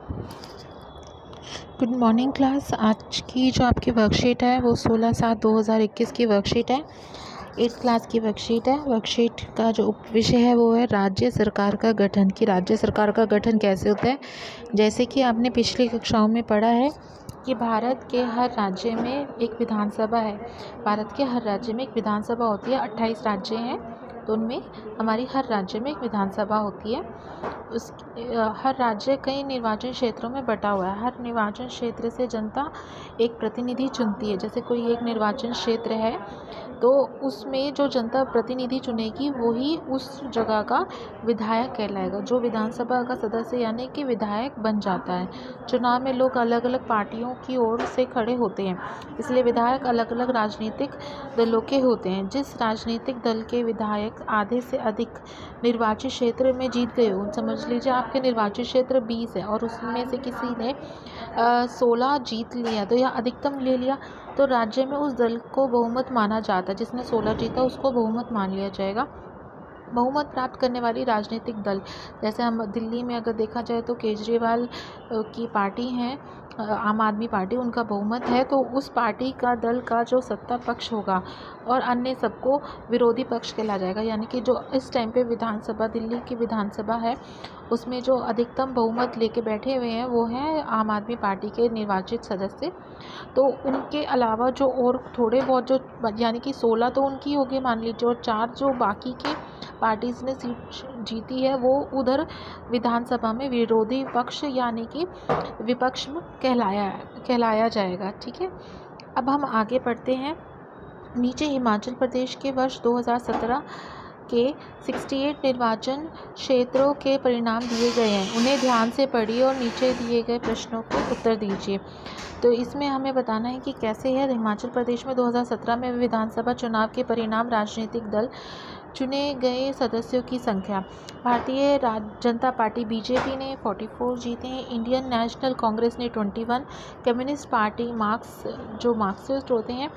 Good morning class. आज की जो आपकी वर्कशीट है वो 16/7/2021 की वर्कशीट है। 8th क्लास की वर्कशीट है। वर्कशीट का जो उप विषय है वो है राज्य सरकार का गठन। कि राज्य सरकार का गठन कैसे होता है। जैसे कि आपने पिछली कक्षाओं में पढ़ा है कि भारत के हर राज्य में एक विधानसभा है। भारत के हर राज्य में एक विधानसभा होती है। 28 राज्य हैं तो उनमें हमारी हर राज्य में एक विधानसभा होती है। उस हर राज्य कई निर्वाचन क्षेत्रों में बटा हुआ है। हर निर्वाचन क्षेत्र से जनता एक प्रतिनिधि चुनती है। जैसे कोई एक निर्वाचन क्षेत्र है तो उसमें जो जनता प्रतिनिधि चुनेगी वही उस जगह का विधायक कहलाएगा। जो विधानसभा का सदस्य यानी कि विधायक बन जाता है। चुनाव में लोग अलग अलग पार्टियों की ओर से खड़े होते हैं, इसलिए विधायक अलग अलग राजनीतिक दलों के होते हैं। जिस राजनीतिक दल के विधायक आधे से अधिक निर्वाचित क्षेत्र में जीत गए हो, समझ लीजिए आपके निर्वाचित क्षेत्र 20 है और उसमें से किसी ने 16 जीत लिया तो या अधिकतम ले लिया तो राज्य में उस दल को बहुमत माना जाता है। जिसने 16 जीता उसको बहुमत मान लिया जाएगा। बहुमत प्राप्त करने वाली राजनीतिक दल, जैसे हम दिल्ली में अगर देखा जाए तो केजरीवाल की पार्टी है आम आदमी पार्टी, उनका बहुमत है तो उस पार्टी का दल का जो सत्ता पक्ष होगा और अन्य सबको विरोधी पक्ष कहला जाएगा। यानी कि जो इस टाइम पे विधानसभा, दिल्ली की विधानसभा है, उसमें जो अधिकतम बहुमत लेके बैठे हुए हैं वो हैं आम आदमी पार्टी के निर्वाचित सदस्य। तो उनके अलावा जो और थोड़े बहुत जो यानी कि 16 तो उनकी होगी मान लीजिए, और 4 जो बाकी के पार्टीज़ ने सीट जीती है वो उधर विधानसभा में विरोधी पक्ष यानी कि विपक्ष में कहलाया जाएगा। ठीक है, अब हम आगे बढ़ते हैं। नीचे हिमाचल प्रदेश के वर्ष 2017 के 68 निर्वाचन क्षेत्रों के परिणाम दिए गए हैं। उन्हें ध्यान से पढ़िए और नीचे दिए गए प्रश्नों को उत्तर दीजिए। तो इसमें हमें बताना है कि कैसे है हिमाचल प्रदेश में 2017 में विधानसभा चुनाव के परिणाम, राजनीतिक दल, चुने गए सदस्यों की संख्या। भारतीय जनता पार्टी बीजेपी ने 44 जीते हैं, इंडियन नेशनल कांग्रेस ने 21, कम्युनिस्ट पार्टी मार्क्सिस्ट होते हैं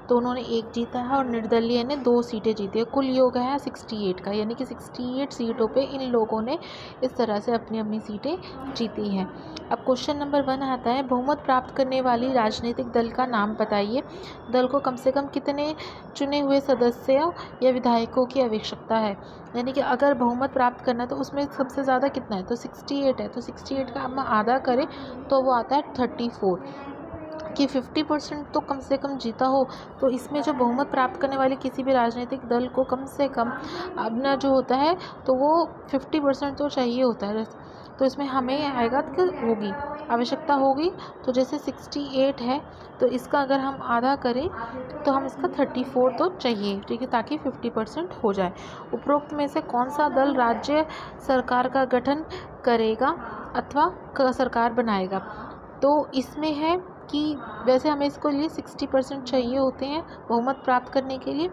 तो उन्होंने 1 जीता है और निर्दलीय ने 2 सीटें जीती है। कुल योग है 68 का, यानी कि 68 सीटों पे इन लोगों ने इस तरह से अपनी अपनी सीटें जीती हैं। अब क्वेश्चन नंबर 1 आता है, बहुमत प्राप्त करने वाली राजनीतिक दल का नाम बताइए। दल को कम से कम कितने चुने हुए सदस्यों या विधायकों की आवश्यकता है। यानी कि अगर बहुमत प्राप्त करना है तो उसमें सबसे ज़्यादा कितना है, तो 68 है, तो 68 का हम आधा करें तो वो आता है 34। कि 50% तो कम से कम जीता हो। तो इसमें जो बहुमत प्राप्त करने वाले किसी भी राजनीतिक दल को कम से कम अपना जो होता है तो वो 50% तो चाहिए होता है। तो इसमें हमें आएगा कि होगी आवश्यकता होगी, तो जैसे 68 है तो इसका अगर हम आधा करें तो हम इसका 34 तो चाहिए। ठीक है, ताकि 50% हो जाए। उपरोक्त में से कौन सा दल राज्य सरकार का गठन करेगा अथवा सरकार बनाएगा। तो इसमें है कि वैसे हमें इसको लिए 60% चाहिए होते हैं बहुमत प्राप्त करने के लिए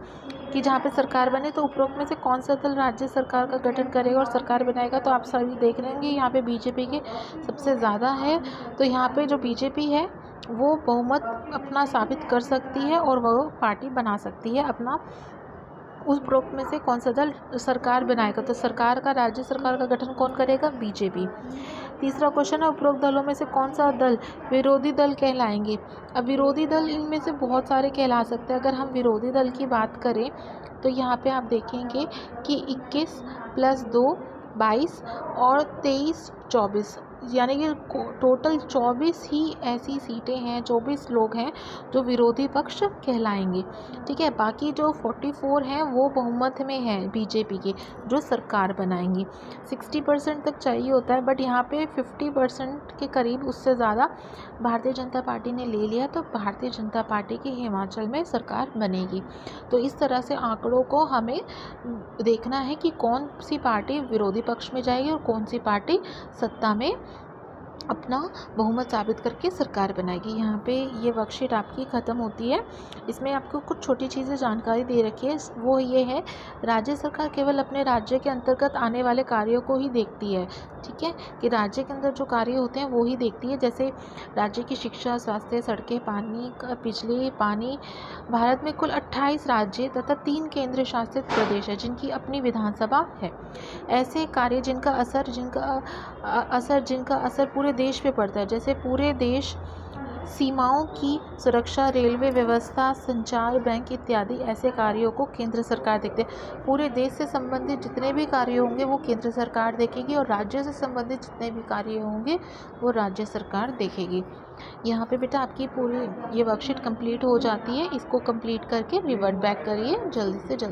कि जहाँ पे सरकार बने। तो उपरोक्त में से कौन सा दल राज्य सरकार का गठन करेगा और सरकार बनाएगा। तो आप सभी देख रहे होंगे यहाँ पे बीजेपी के सबसे ज़्यादा है। तो यहाँ पे जो बीजेपी है वो बहुमत अपना साबित कर सकती है और वो पार्टी बना सकती है अपना। उस उपरोक्त में से कौन सा दल सरकार बनाएगा। तो सरकार का, राज्य सरकार का गठन कौन करेगा, बीजेपी। तीसरा क्वेश्चन है, उपरोक्त दलों में से कौन सा दल विरोधी दल कहलाएंगे। अब विरोधी दल इनमें से बहुत सारे कहला सकते हैं। अगर हम विरोधी दल की बात करें तो यहाँ पे आप देखेंगे कि 21 + 2 22 और 23 24, यानी कि टोटल 24 ही ऐसी सीटें हैं, 24 लोग हैं जो विरोधी पक्ष कहलाएंगे। ठीक है, बाकी जो 44 हैं वो बहुमत में हैं बीजेपी के, जो सरकार बनाएंगी। 60% तक चाहिए होता है, बट यहाँ पे 50% के करीब, उससे ज़्यादा भारतीय जनता पार्टी ने ले लिया तो भारतीय जनता पार्टी की हिमाचल में सरकार बनेगी। तो इस तरह से आंकड़ों को हमें देखना है कि कौन सी पार्टी विरोधी पक्ष में जाएगी और कौन सी पार्टी सत्ता में अपना बहुमत साबित करके सरकार बनाएगी। यहाँ पे ये वर्कशीट आपकी ख़त्म होती है। इसमें आपको कुछ छोटी चीज़ें जानकारी दे रखी है। वो ये है, राज्य सरकार केवल अपने राज्य के अंतर्गत आने वाले कार्यों को ही देखती है। ठीक है, कि राज्य के अंदर जो कार्य होते हैं वो ही देखती है। जैसे राज्य की शिक्षा, स्वास्थ्य, सड़कें, पानी, बिजली, पानी। भारत में कुल 28 राज्य तथा 3 केंद्र शासित प्रदेश है जिनकी अपनी विधानसभा है। ऐसे कार्य जिनका असर पूरे देश पे पड़ता है। जैसे पूरे देश, सीमाओं की सुरक्षा, रेलवे व्यवस्था, संचार, बैंक इत्यादि ऐसे कार्यों को केंद्र सरकार देखते हैं। पूरे देश से संबंधित जितने भी कार्य होंगे वो केंद्र सरकार देखेगी, और राज्य से संबंधित जितने भी कार्य होंगे वो राज्य सरकार देखेगी। यहाँ पे बेटा आपकी पूरी ये वर्कशीट कंप्लीट हो जाती है। इसको कंप्लीट करके रिवर्ट बैक करिए जल्दी से जल्दी।